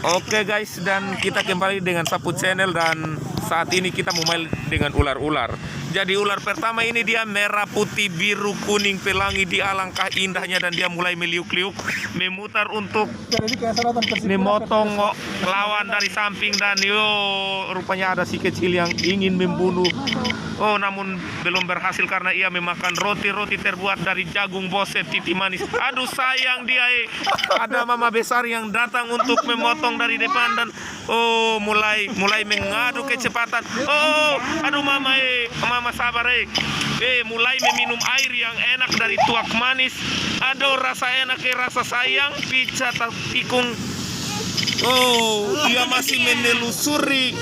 Oke guys, dan kita kembali dengan Sapu Channel dan saat ini kita mau main dengan ular-ular. Jadi ular pertama ini dia merah, putih, biru, kuning, pelangi. Dia alangkah indahnya dan dia mulai meliuk-liuk, memutar untuk memotong lawan dari samping. Dan rupanya ada si kecil yang ingin membunuh. Namun belum berhasil karena ia memakan roti-roti terbuat dari jagung bose titi manis. Aduh sayang dia. Ada mama besar yang datang untuk memotong dari depan dan mulai mengadu kecepatan. Aduh mama sabar mulai meminum air yang enak dari tuak manis. Aduh rasa enak rasa sayang pica tikung. Dia masih menelusuri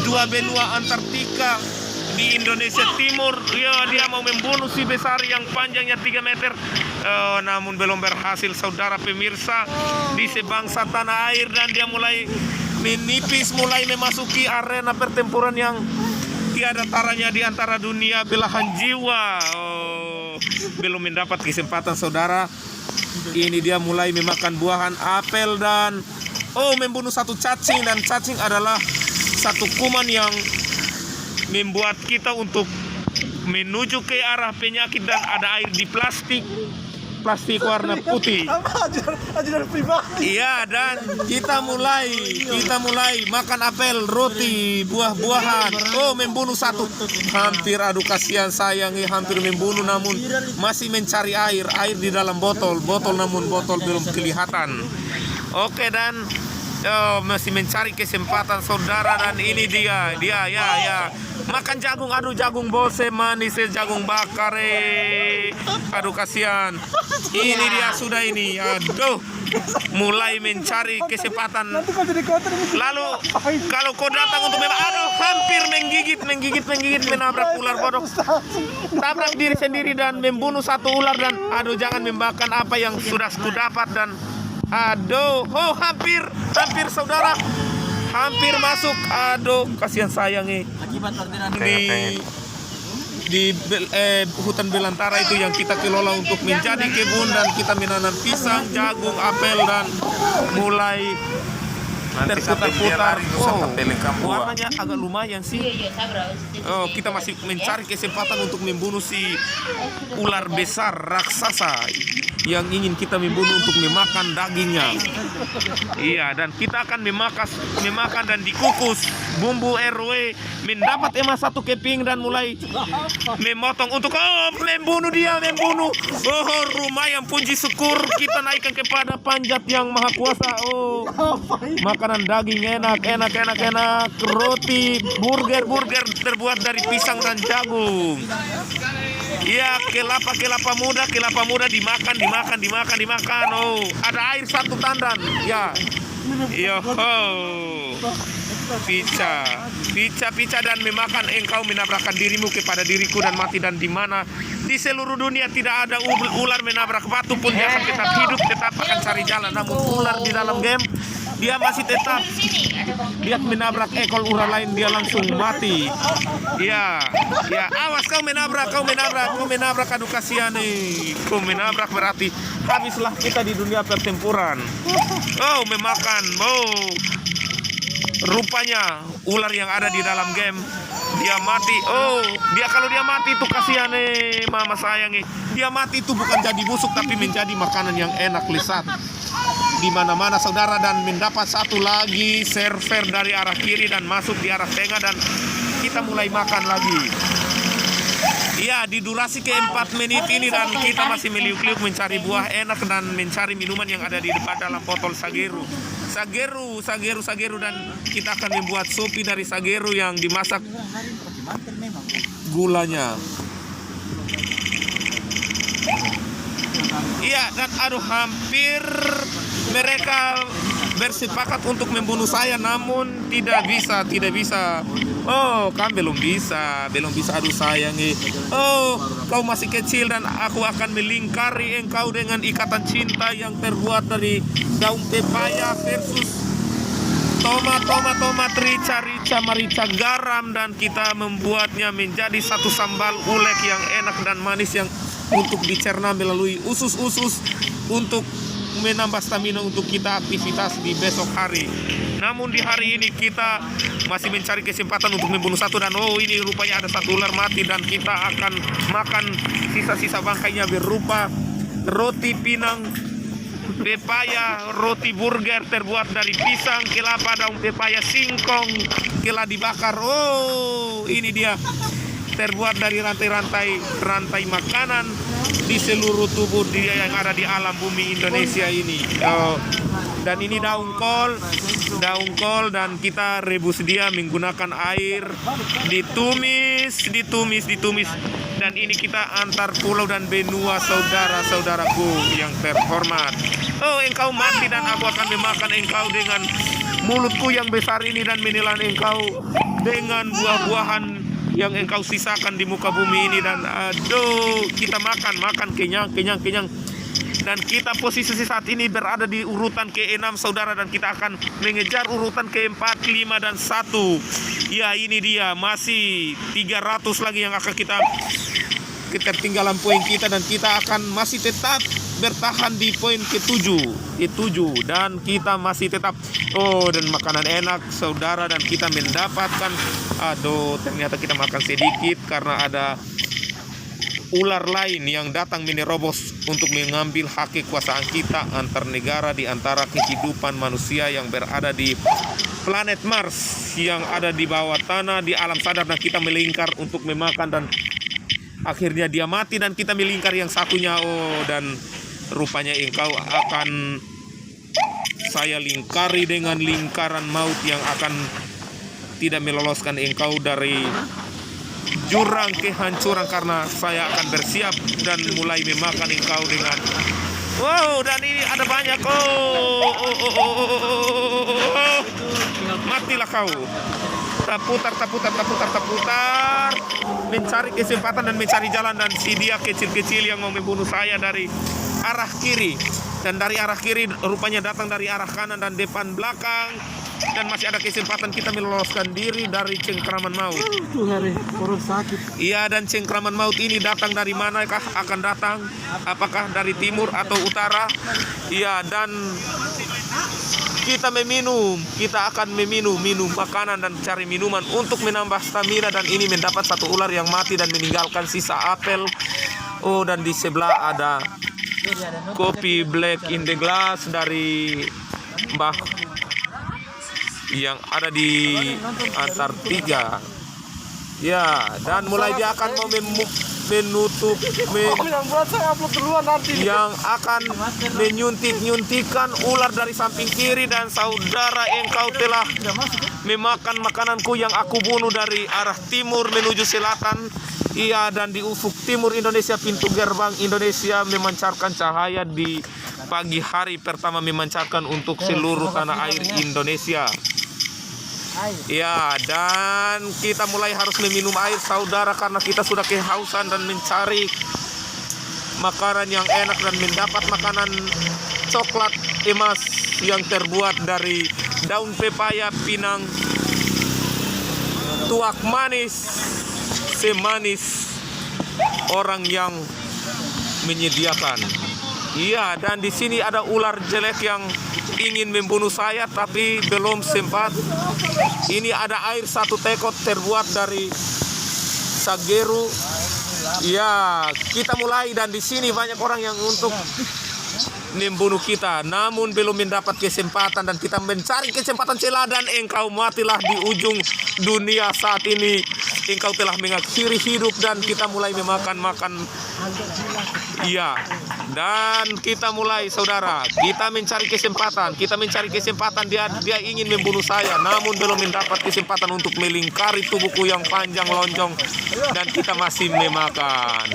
dua benua Antartika di Indonesia Timur. Dia mau membunuh si besar yang panjangnya 3 meter. Namun belum berhasil saudara pemirsa di sebangsa tanah air, dan dia mulai menipis, mulai memasuki arena pertempuran yang tiada taranya di antara dunia belahan jiwa. Belum mendapat kesempatan saudara. Ini dia mulai memakan buahan apel dan membunuh satu cacing, dan cacing adalah satu kuman yang membuat kita untuk menuju ke arah penyakit. Dan ada air di plastik warna putih. Iya, dan kita mulai makan apel, roti, buah-buahan. Membunuh satu. Hampir, aduh kasihan sayang, hampir membunuh namun masih mencari air di dalam botol namun botol belum kelihatan. Oke, dan masih mencari kesempatan saudara, dan ini dia makan jagung. Aduh jagung bose manis, jagung bakar. Aduh kasihan. Ini dia sudah ini. Aduh, mulai mencari kesempatan. Lalu kalau kau datang untuk hampir menggigit menabrak ular bodoh. Tabrak diri sendiri dan membunuh satu ular, dan jangan membakar apa yang sudah kudapat. Dan hampir saudara, hampir masuk. Kasihan sayang di hutan belantara itu yang kita kelola untuk menjadi kebun, dan kita menanam pisang, jagung, apel, dan mulai terputar-putar. Warnanya agak lumayan sih. Kita masih mencari kesempatan untuk membunuh si ular besar raksasa yang ingin kita membunuh untuk memakan dagingnya. Iya, dan kita akan memakan dan dikukus. Bumbu RW mendapat emas satu keping dan mulai memotong untuk membunuh dia. Lumayan, puji syukur kita naikkan kepada panjat yang maha kuasa. Makanan daging enak. Roti, burger terbuat dari pisang dan jagung. Iya, kelapa muda dimakan. Ada air satu tandan. Ya. Pica dan memakan engkau menabrakkan dirimu kepada diriku dan mati. Dan di mana di seluruh dunia tidak ada ular menabrak batu pun dia akan tetap hidup, tetap akan cari jalan. Namun ular di dalam game dia masih tetap, dia menabrak ekor ular lain, dia langsung mati. Ya, awas kau menabrak. Aduh kasihan kau menabrak berarti habislah kita di dunia pertempuran. Memakan. Rupanya ular yang ada di dalam game dia mati. Kalau dia mati itu kasihan mama sayang. Dia mati itu bukan jadi busuk tapi menjadi makanan yang enak, lezat di mana-mana saudara. Dan mendapat satu lagi server dari arah kiri dan masuk di arah tengah, dan kita mulai makan lagi. Iya, di durasi ke 4 menit ini, dan kita masih meliuk-liuk mencari buah enak dan mencari minuman yang ada di depan dalam botol sageru, dan kita akan membuat sopi dari sageru yang dimasak gulanya. Iya, dan hampir mereka bersepakat untuk membunuh saya, namun tidak bisa. Kan belum bisa. Aduh sayang. Kau masih kecil dan aku akan melingkari engkau dengan ikatan cinta yang terbuat dari daun pepaya versus tomat, rica, merica, garam, dan kita membuatnya menjadi satu sambal ulek yang enak dan manis yang untuk dicerna melalui usus-usus untuk menambah stamina untuk kita aktivitas di besok hari. Namun di hari ini kita masih mencari kesempatan untuk membunuh satu, dan ini rupanya ada satu ular mati, dan kita akan makan sisa-sisa bangkainya berupa roti pinang pepaya, roti burger terbuat dari pisang, kelapa, daun pepaya, singkong, telah dibakar. Ini dia terbuat dari rantai makanan di seluruh tubuh dia yang ada di alam bumi Indonesia ini. Dan ini daun kol, dan kita rebus dia menggunakan air, ditumis, dan ini kita antar pulau dan benua saudara-saudaraku yang terhormat. Engkau mati dan aku akan memakan engkau dengan mulutku yang besar ini dan menelan engkau dengan buah-buahan yang engkau sisakan di muka bumi ini. Dan kita makan kenyang. Dan kita posisi saat ini berada di urutan ke-6 saudara, dan kita akan mengejar urutan ke-4, 5, dan 1. Ya, ini dia, masih 300 lagi yang akan kita ketertinggalan poin kita, dan kita akan masih tetap bertahan di poin ke-7, dan kita masih tetap dan makanan enak saudara, dan kita mendapatkan ternyata kita makan sedikit karena ada ular lain yang datang menerobos untuk mengambil hak kekuasaan kita antar negara di antara kehidupan manusia yang berada di planet Mars yang ada di bawah tanah di alam sadar, dan kita melingkar untuk memakan, dan akhirnya dia mati dan kita melingkar yang satunya. Dan rupanya engkau akan saya lingkari dengan lingkaran maut yang akan tidak meloloskan engkau dari jurang kehancuran, karena saya akan bersiap dan mulai memakan engkau dengan dan ini ada banyak. Matilah kau. Taputar, mencari kesempatan dan mencari jalan, dan si dia kecil-kecil yang mau membunuh saya dari arah kiri, dan dari arah kiri rupanya datang dari arah kanan dan depan belakang, dan masih ada kesempatan kita meloloskan diri dari cengkraman maut. Iya, dan cengkraman maut ini datang dari manakah akan datang? Apakah dari timur atau utara? Iya, dan kita akan minum makanan dan cari minuman untuk menambah stamina, dan ini mendapat satu ular yang mati dan meninggalkan sisa apel. Dan di sebelah ada kopi black in the glass dari Mbah yang ada di Antartika. Ya, dan mulai dia akan mau menutup yang akan menyuntikkan ular dari samping kiri, dan saudara engkau telah memakan makananku yang aku bunuh dari arah timur menuju selatan. Iya, dan di ufuk timur Indonesia, pintu gerbang Indonesia memancarkan cahaya di pagi hari pertama, memancarkan untuk seluruh tanah air Indonesia. Ya, dan kita mulai harus meminum air saudara, karena kita sudah kehausan dan mencari makanan yang enak, dan mendapat makanan coklat emas yang terbuat dari daun pepaya, pinang, tuak manis, semanis orang yang menyediakan. Iya, dan di sini ada ular jelek yang ingin membunuh saya tapi belum sempat. Ini ada air 1 tekot terbuat dari sageru. Ya, kita mulai, dan di sini banyak orang yang untuk membunuh kita, namun belum mendapat kesempatan, dan kita mencari kesempatan celah, dan engkau matilah di ujung dunia saat ini. Engkau telah mengakhiri hidup, dan kita mulai memakan. Iya, dan kita mulai saudara, kita mencari kesempatan, dia ingin membunuh saya, namun belum mendapat kesempatan untuk melingkari tubuhku yang panjang lonjong, dan kita masih memakan.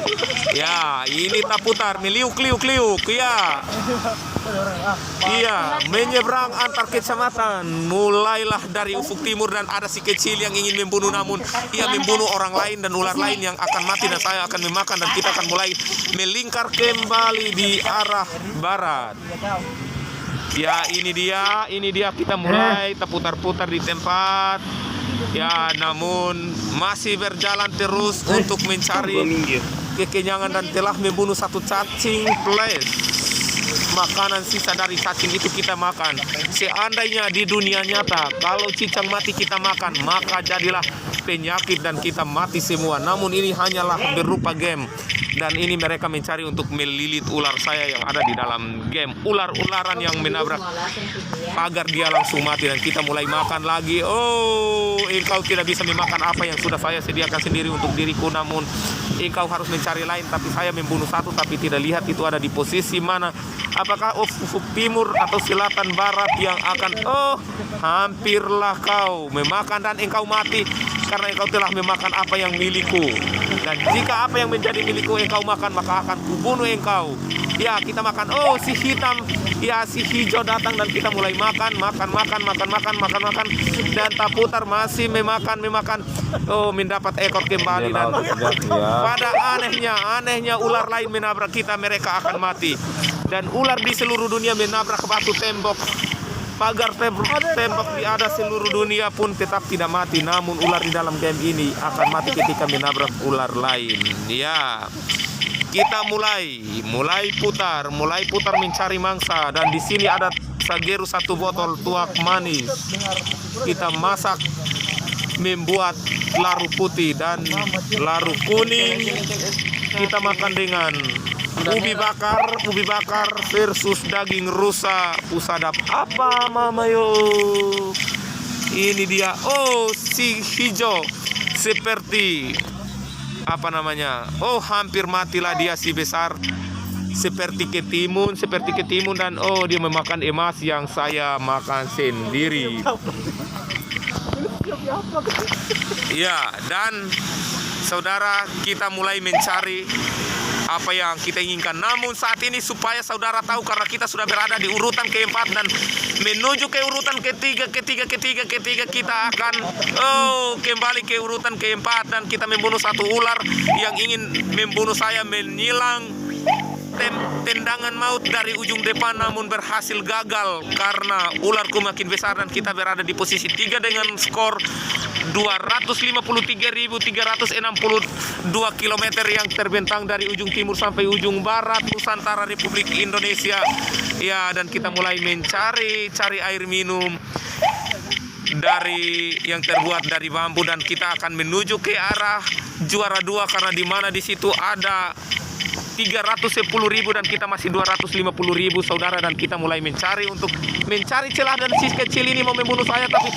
Ya, ini taputar, meliuk-liuk, ya. Iya, menyeberang antar kecamatan, mulailah dari ufuk timur, dan ada si kecil yang ingin membunuh, namun ia membunuh orang lain dan ular lain yang akan mati, dan saya akan memakan, dan kita akan mulai melingkar kembali di arah barat. Ya, ini dia kita mulai terputar-putar di tempat. Ya, namun masih berjalan terus untuk mencari kekenyangan, dan telah membunuh satu cacing flash makanan sisa dari cacing itu kita makan. Seandainya di dunia nyata kalau cicak mati kita makan, maka jadilah penyakit dan kita mati semua. Namun ini hanyalah berupa game. Dan ini mereka mencari untuk melilit ular saya yang ada di dalam game. Ular-ularan yang menabrak pagar, dia langsung mati dan kita mulai makan lagi. Oh, engkau tidak bisa memakan apa yang sudah saya sediakan sendiri untuk diriku, namun engkau harus mencari lain. Tapi saya membunuh satu tapi tidak lihat itu ada di posisi mana. Apakah ufuk timur atau selatan barat yang akan hampirlah kau memakan dan engkau mati karena engkau telah memakan apa yang milikku. Dan jika apa yang menjadi milikku engkau makan, maka akan kubunuh engkau. Ya, kita makan. Oh, si hitam, ya si hijau datang dan kita mulai makan. Dan tak putar masih memakan. Oh, mendapat ekor kembali dan pada anehnya ular lain menabrak kita, mereka akan mati. Dan ular di seluruh dunia menabrak batu tembok. Pagar tembok di ada seluruh dunia pun tetap tidak mati. Namun ular di dalam game ini akan mati ketika menabrak ular lain. Ya, kita mulai putar mencari mangsa. Dan di sini ada sageru 1 botol tuak manis. Kita masak membuat laru putih dan laru kuning. Kita makan dengan ubi bakar versus daging rusa. Usadap apa mama yo. Ini dia. Oh, si hijau seperti apa namanya? Oh, hampir matilah dia si besar. Seperti ketimun dan oh, dia memakan emas yang saya makan sendiri. Ya, dan saudara, kita mulai mencari apa yang kita inginkan. Namun saat ini supaya saudara tahu, karena kita sudah berada di urutan keempat dan menuju ke urutan ketiga, kita akan kembali ke urutan keempat dan kita membunuh satu ular yang ingin membunuh saya, menyilang tendangan maut dari ujung depan, namun berhasil gagal karena ularku makin besar dan kita berada di posisi 3 dengan skor 253.362 km yang terbentang dari ujung timur sampai ujung barat Nusantara Republik Indonesia. Ya, dan kita mulai mencari air minum dari yang terbuat dari bambu dan kita akan menuju ke arah juara 2 karena di mana di situ ada 310.000 dan kita masih 250.000 saudara, dan kita mulai mencari celah dan si kecil ini mau membunuh saya tapi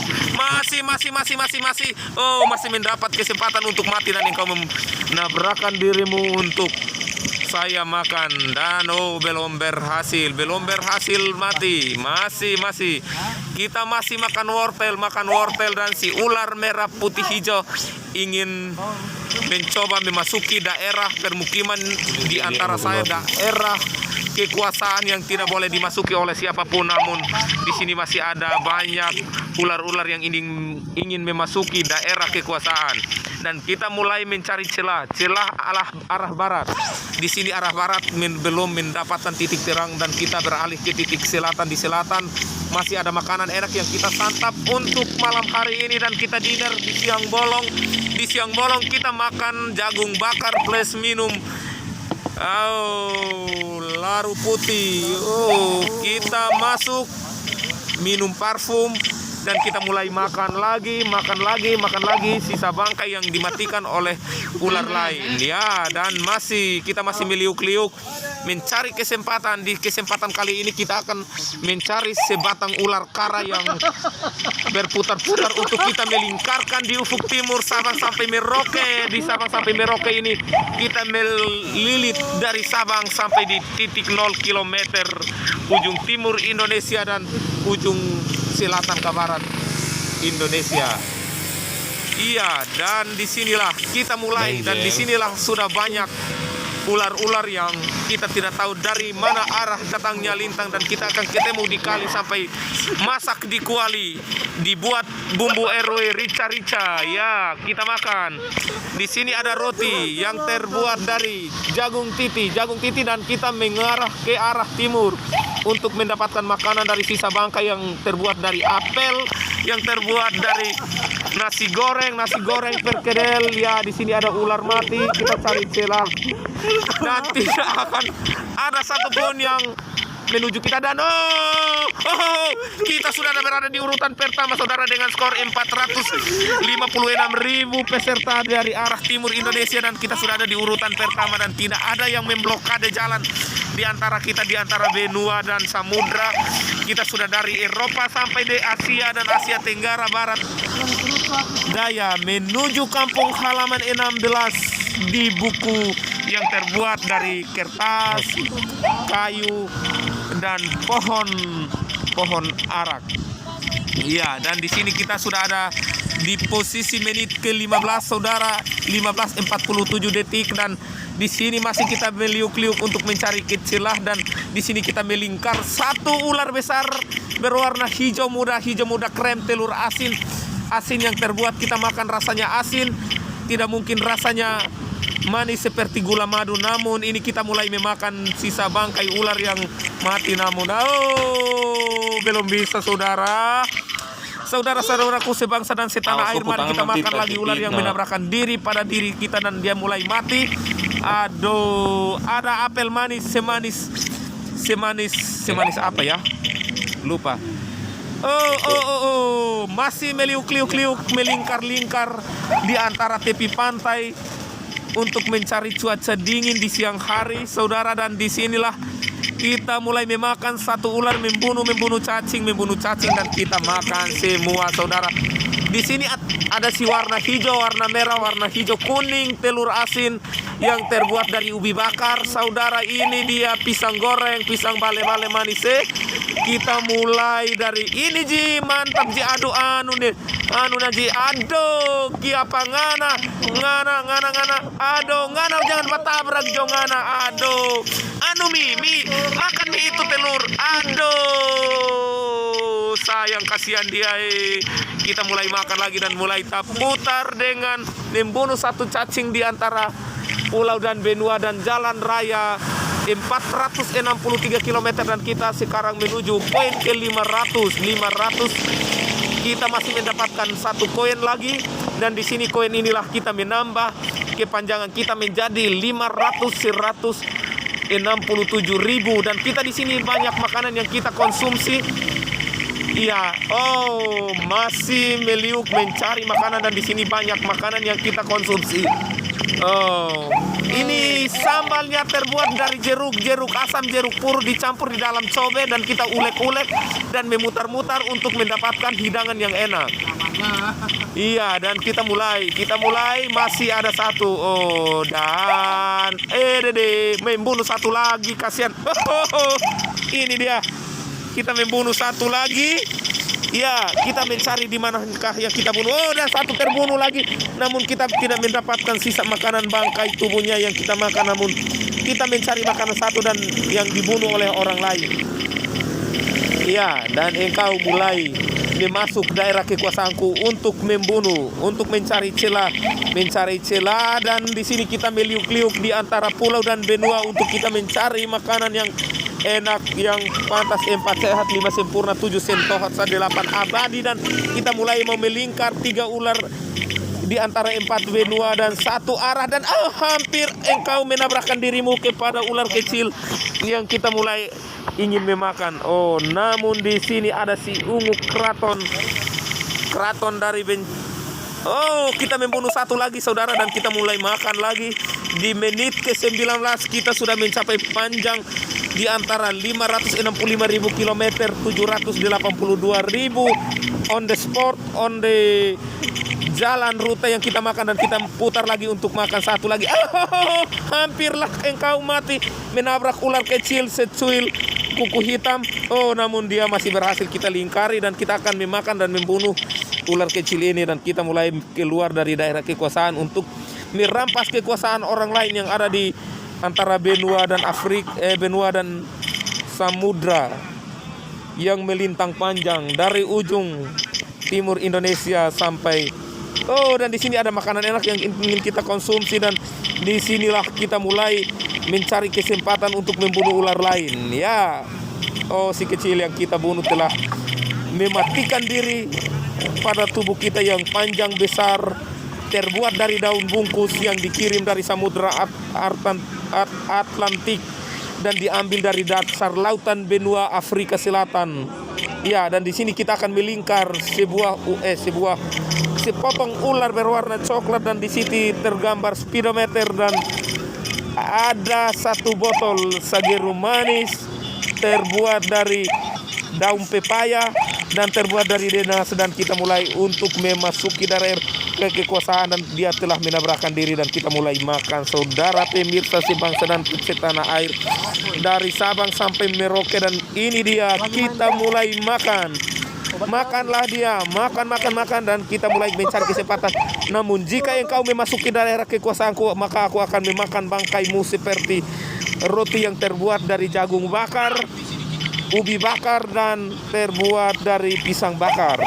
masih mendapat kesempatan untuk mati dan engkau menabrakkan dirimu untuk saya makan dan belum berhasil mati. Masih kita masih makan wortel dan si ular merah putih hijau ingin mencoba memasuki daerah permukiman di antara saya, daerah kekuasaan yang tidak boleh dimasuki oleh siapapun. Namun di sini masih ada banyak ular-ular yang ingin memasuki daerah kekuasaan dan kita mulai mencari celah arah barat. Di sini arah barat belum mendapatkan titik terang dan kita beralih ke titik selatan. Di selatan masih ada makanan enak yang kita santap untuk malam hari ini dan kita dinner di siang bolong. Di siang bolong kita makan jagung bakar plus minum laru putih. Kita masuk minum parfum dan kita mulai makan lagi sisa bangkai yang dimatikan oleh ular lain. Ya, dan kita masih meliuk-liuk mencari kesempatan. Di kesempatan kali ini kita akan mencari sebatang ular kara yang berputar-putar untuk kita melingkarkan di ufuk timur Sabang sampai Merauke. Di Sabang sampai Merauke ini kita melilit dari Sabang sampai di titik 0 km ujung timur Indonesia dan ujung selatan ke barat Indonesia. Iya, dan disinilah kita mulai dan disinilah sudah banyak ular-ular yang kita tidak tahu dari mana arah datangnya lintang dan kita akan ketemu di kali sampai masak di kuali, dibuat bumbu RW rica-rica. Ya, kita makan. Di sini ada roti yang terbuat dari jagung titi dan kita mengarah ke arah timur untuk mendapatkan makanan dari sisa bangkai yang terbuat dari apel, yang terbuat dari nasi goreng perkedel. Ya, di sini ada ular mati, kita cari celah dan tidak akan ada satupun yang menuju kita dan kita sudah berada di urutan pertama saudara dengan skor 456.000 peserta dari arah timur Indonesia, dan kita sudah ada di urutan pertama dan tidak ada yang memblokade jalan di antara kita, di antara benua dan samudra. Kita sudah dari Eropa sampai di Asia dan Asia Tenggara Barat Daya menuju kampung halaman 16 di buku yang terbuat dari kertas, kayu, dan pohon arak. Iya, dan di sini kita sudah ada di posisi menit ke-15 saudara, 15:47 detik, dan di sini masih kita meliuk-liuk untuk mencari kecilah, dan di sini kita melingkar satu ular besar berwarna hijau muda krem telur asin yang terbuat kita makan, rasanya asin, tidak mungkin rasanya manis seperti gula madu, namun ini kita mulai memakan sisa bangkai ular yang mati, namun belum bisa saudaraku sebangsa dan setanah air. Mari kita makan lagi ular yang menabrakkan diri pada diri kita dan dia mulai mati. Aduh, ada apel manis semanis apa ya, lupa. Masih meliuk-liuk melingkar-lingkar di antara tepi pantai untuk mencari cuaca dingin di siang hari saudara, dan disinilah kita mulai memakan satu ular, membunuh cacing dan kita makan semua saudara. Di sini ada si warna hijau, warna merah, warna hijau kuning telur asin yang terbuat dari ubi bakar saudara. Ini dia pisang goreng, pisang bale-bale manis. Kita mulai dari ini ji, mantap ji, anu naji, aduh kiapa ngana, aduh ngana jangan batabrak jo ngana, aduh anu mi makan mie itu telur, aduh sayang kasihan dia. Kita mulai makan lagi dan mulai putar dengan membunuh satu cacing di antara pulau dan benua dan jalan raya 463 km, dan kita sekarang menuju poin ke 500. Kita masih mendapatkan satu koin lagi, dan di sini koin inilah kita menambah kepanjangan kita menjadi 167.000, dan kita di sini banyak makanan yang kita konsumsi. Iya, masih meliuk mencari makanan, dan di sini banyak makanan yang kita konsumsi. Ini sambalnya terbuat dari jeruk asam, jeruk pur dicampur di dalam cobek, dan kita ulek-ulek dan memutar-mutar untuk mendapatkan hidangan yang enak. Iya, dan kita mulai masih ada satu. Dan membunuh satu lagi, kasihan. Ini dia, kita membunuh satu lagi. Ya, kita mencari di manakah yang kita bunuh. Dan satu terbunuh lagi. Namun kita tidak mendapatkan sisa makanan bangkai tubuhnya yang kita makan. Namun kita mencari makanan satu dan yang dibunuh oleh orang lain. Ya, dan engkau mulai masuk daerah kekuasaanku untuk membunuh, untuk mencari celah. Dan di sini kita meliuk-liuk di antara pulau dan benua untuk kita mencari makanan yang enak, yang pantas, 4 sehat, 5 sempurna, 7 sentohat, 8 abadi, dan kita mulai mau melingkar 3 ular di antara 4 benua dan 1 arah, dan hampir engkau menabrakkan dirimu kepada ular kecil yang kita mulai ingin memakan. Namun di sini ada si ungu keraton dari kita membunuh satu lagi saudara, dan kita mulai makan lagi. Di menit ke-19 kita sudah mencapai panjang di antara 565.000 km, 782.000 on the spot, on the jalan rute yang kita makan, dan kita putar lagi untuk makan satu lagi. Hampirlah engkau mati menabrak ular kecil secuil kuku hitam. Namun dia masih berhasil kita lingkari, dan kita akan memakan dan membunuh ular kecil ini, dan kita mulai keluar dari daerah kekuasaan untuk merampas kekuasaan orang lain yang ada di antara benua dan benua dan samudra yang melintang panjang dari ujung timur Indonesia sampai dan di sini ada makanan enak yang ingin kita konsumsi, dan disinilah kita mulai mencari kesempatan untuk membunuh ular lain. Ya, si kecil yang kita bunuh telah mematikan diri pada tubuh kita yang panjang besar, terbuat dari daun bungkus yang dikirim dari samudra Atlantik dan diambil dari dasar lautan benua Afrika Selatan. Ya, dan di sini kita akan melingkar sebuah sepotong ular berwarna coklat, dan di sini tergambar speedometer, dan ada satu botol sageru manis terbuat dari daun pepaya dan terbuat dari denas, dan kita mulai untuk memasuki daerah kekuasaan, dan dia telah menabrakkan diri, dan kita mulai makan. Saudara pemirsa sebangsa dan setanah air, dari Sabang sampai Merauke, dan ini dia kita mulai makan. Makanlah dia, makan, dan kita mulai mencari kesempatan. Namun jika engkau memasuki daerah kekuasaanku, maka aku akan memakan bangkaimu seperti roti yang terbuat dari jagung bakar, ubi bakar, dan terbuat dari pisang bakar.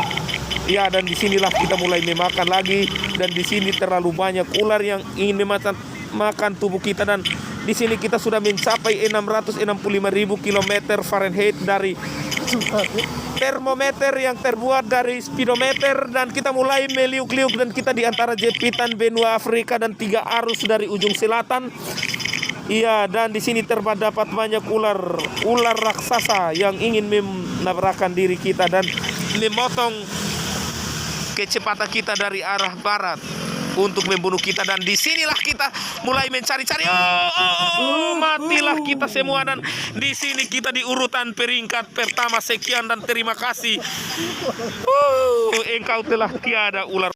Ya, dan disinilah kita mulai memakan lagi, dan di sini terlalu banyak ular yang ingin makan tubuh kita, dan di sini kita sudah mencapai 665.000 km Fahrenheit dari termometer yang terbuat dari speedometer, dan kita mulai meliuk-liuk, dan kita di antara jepitan benua Afrika dan 3 arus dari ujung selatan. Iya, dan di sini terdapat banyak ular raksasa yang ingin menabrakkan diri kita dan memotong kecepatan kita dari arah barat untuk membunuh kita. Dan disinilah kita mulai mencari-cari. Matilah kita semua, dan di sini kita di urutan peringkat pertama. Sekian dan terima kasih. Engkau telah tiada ular.